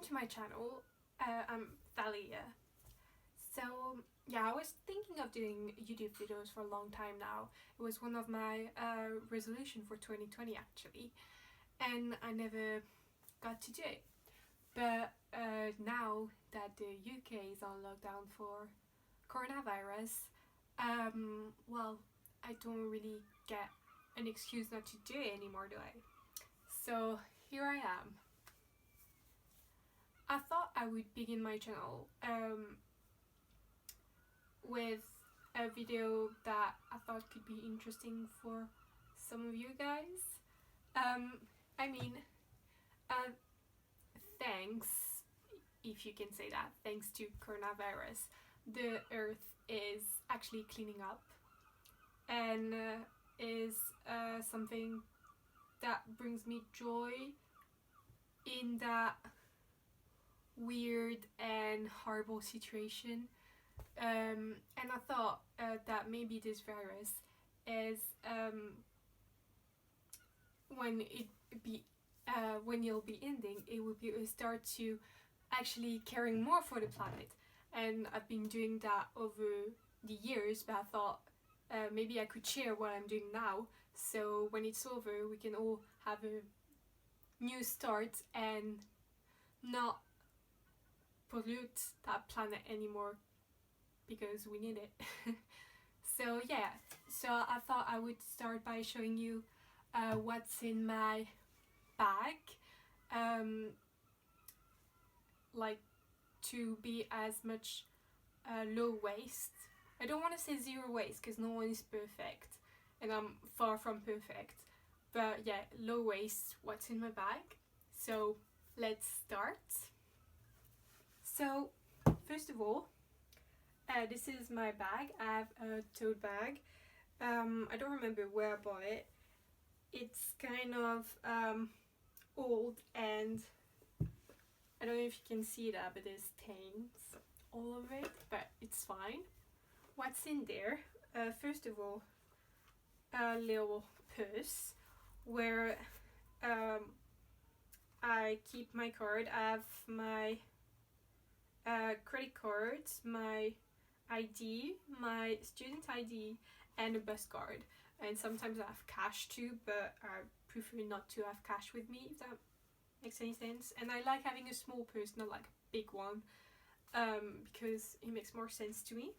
to my channel. I'm Thalia. So yeah, I was thinking of doing YouTube videos for a long time now. It was one of my resolution for 2020 actually, and I never got to do it. But now that the UK is on lockdown for coronavirus, well, I don't really get an excuse not to do it anymore, do I? So here I am. I thought I would begin my channel with a video that I thought could be interesting for some of you guys. I mean, uh, thanks, if you can say that, thanks to coronavirus, the earth is actually cleaning up and is something that brings me joy in that weird and horrible situation. And I thought that maybe this virus is when it'll be ending, it will be a start to actually caring more for the planet. And I've been doing that over the years, but I thought maybe I could share what I'm doing now, so when it's over we can all have a new start and not pollute that planet anymore, because we need it. So yeah, so I thought I would start by showing you what's in my bag, like to be as much low waste. I don't want to say zero waste because no one is perfect and I'm far from perfect, but yeah, low waste, what's in my bag. So let's start. So first of all, this is my bag. I have a tote bag. I don't remember where I bought it. It's kind of old and I don't know if you can see that, but there's stains all over it, but it's fine. What's in there? First of all, a little purse where I keep my card. I have my credit cards, my ID, my student ID, and a bus card. And sometimes I have cash too, but I prefer not to have cash with me, if that makes any sense. And I like having a small purse, not like a big one, because it makes more sense to me.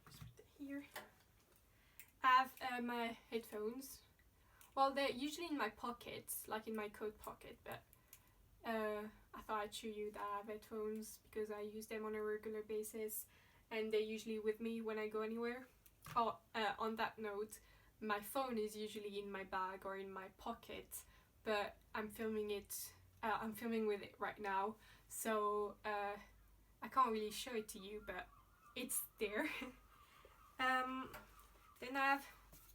Just put it here. I have my headphones. Well, they're usually in my pocket, like in my coat pocket, but I thought I'd show you that I have headphones because I use them on a regular basis and they're usually with me when I go anywhere. Oh, on that note, my phone is usually in my bag or in my pocket, but I'm filming with it right now, so I can't really show it to you, but it's there. Then I have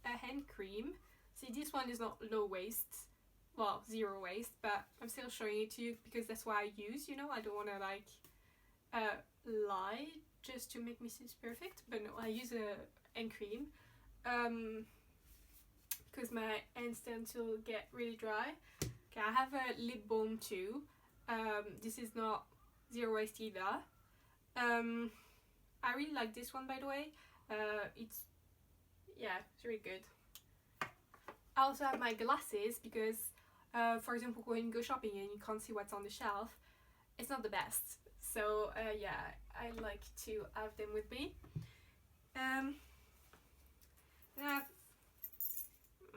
a hand cream. See, this one is not low waste, well, zero waste, but I'm still showing it to you because that's what I use, you know. I don't want to like lie just to make me seem perfect, but no, I use a hand cream because my hands tend to get really dry. Okay, I have a lip balm too. This is not zero waste either. I really like this one, by the way. It's really good. I also have my glasses because for example, when you go shopping and you can't see what's on the shelf, it's not the best. So yeah, I like to have them with me. Then I have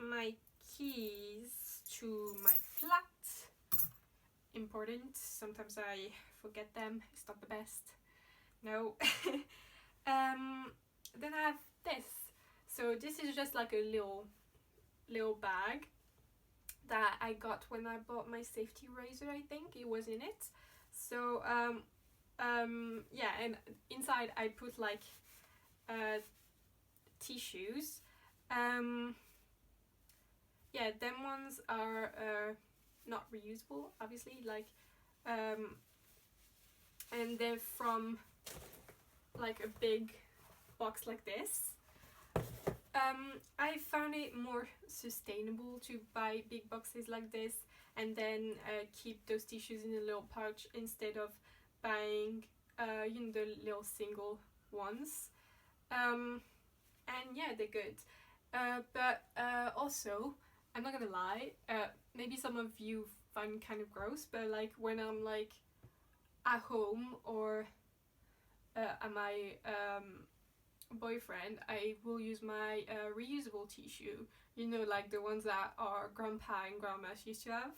my keys to my flat. Important. Sometimes I forget them. It's not the best. No. Then I have this. So this is just like a little bag that I got when I bought my safety razor. I think it was in it. So yeah, and inside I put like tissues. Yeah, them ones are not reusable, obviously, like and they're from like a big box like this. I found it more sustainable to buy big boxes like this and then keep those tissues in a little pouch instead of buying the little single ones. And yeah, they're good. But also, I'm not gonna lie, maybe some of you find it kind of gross, but like when I'm like at home or at my boyfriend, I will use my reusable tissue, like the ones that our grandpa and grandma used to have.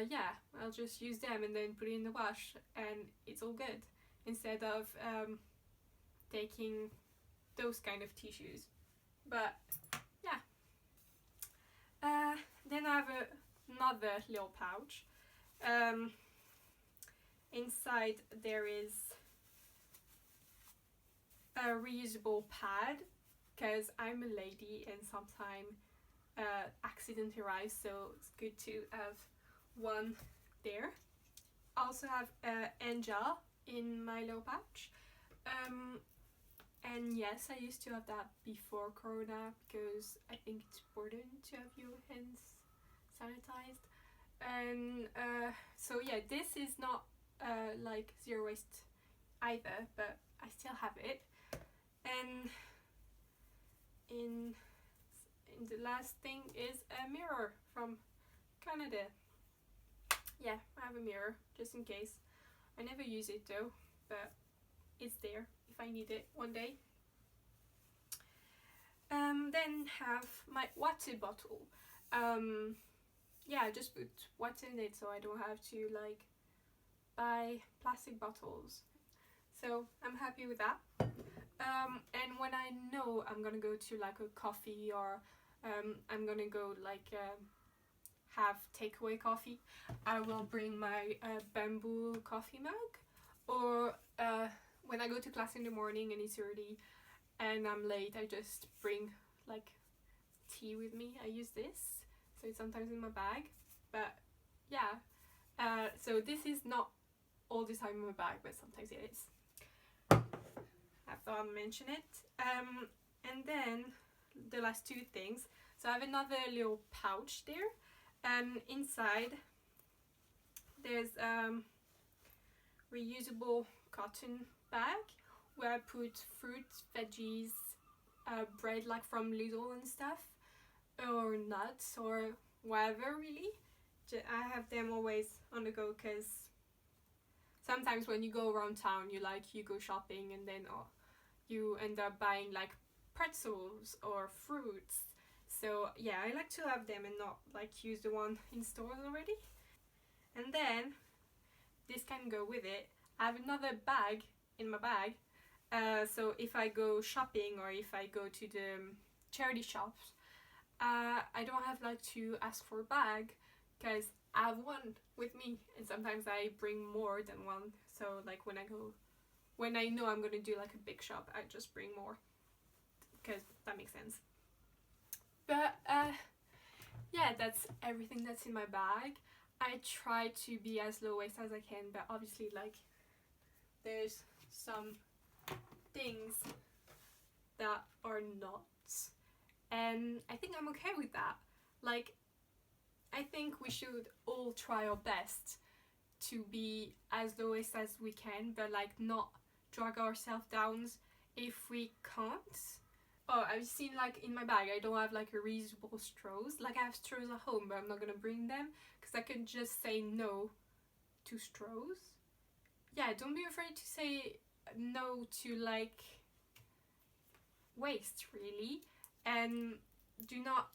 Yeah, I'll just use them and then put it in the wash and it's all good, instead of taking those kind of tissues. But yeah. Then I have another little pouch. Inside there is a reusable pad, because I'm a lady and sometimes accident arrives, so it's good to have one there. I also have Angel in my little pouch. And yes, I used to have that before Corona, because I think it's important to have your hands sanitized. And so yeah, this is not like zero waste either, but I still have it. And in the last thing is a mirror from Canada. Yeah, I have a mirror just in case. I never use it though, but it's there if I need it one day. Then have my water bottle. Yeah, I just put water in it so I don't have to like buy plastic bottles. So I'm happy with that. And when I know I'm gonna go to like a coffee, or I'm gonna go like have takeaway coffee, I will bring my bamboo coffee mug. Or when I go to class in the morning and it's early and I'm late, I just bring like tea with me. I use this, so it's sometimes in my bag. But yeah, so this is not all the time in my bag, but sometimes it is. I thought I'd mention it. And then the last two things. So I have another little pouch there, and inside there's reusable cotton bag where I put fruits, veggies, bread like from Lidl and stuff, or nuts or whatever really. I have them always on the go, because sometimes when you go around town, you go shopping and then you end up buying like pretzels or fruits. So yeah, I like to have them and not like use the one in stores already. And then this can go with it. I have another bag in my bag. So if I go shopping or if I go to the charity shops, I don't have like to ask for a bag, because I have one with me, and sometimes I bring more than one. So like when I know I'm gonna do like a big shop, I just bring more, because that makes sense. But yeah, that's everything that's in my bag. I try to be as low waste as I can, but obviously like there's some things that are not, and I think I'm okay with that. Like, I think we should all try our best to be as low waste as we can, but like not drag ourselves down if we can't. Oh, I've seen like in my bag I don't have like a reusable straws. Like I have straws at home, but I'm not gonna bring them because I can just say no to straws. Yeah, don't be afraid to say no to like waste really, and do not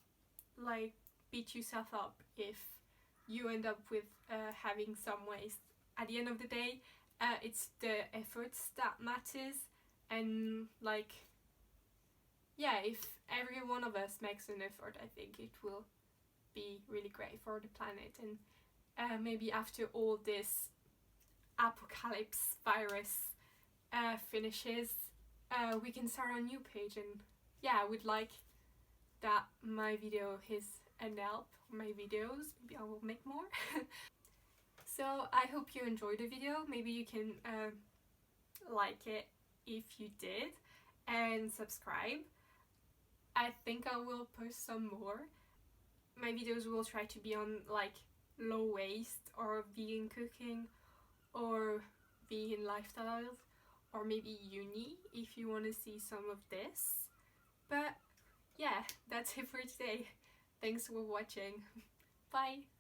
like beat yourself up if you end up with having some waste. At the end of the day, it's the efforts that matters, and like yeah, if every one of us makes an effort, I think it will be really great for the planet. And maybe after all this apocalypse virus finishes, we can start a new page. And yeah, I would like that my video is an help. My videos, maybe I will make more. So I hope you enjoyed the video. Maybe you can like it if you did, and subscribe. I think I will post some more. My videos will try to be on like low waste or vegan cooking or vegan lifestyles, or maybe uni if you want to see some of this. But yeah, that's it for today. Thanks for watching. Bye!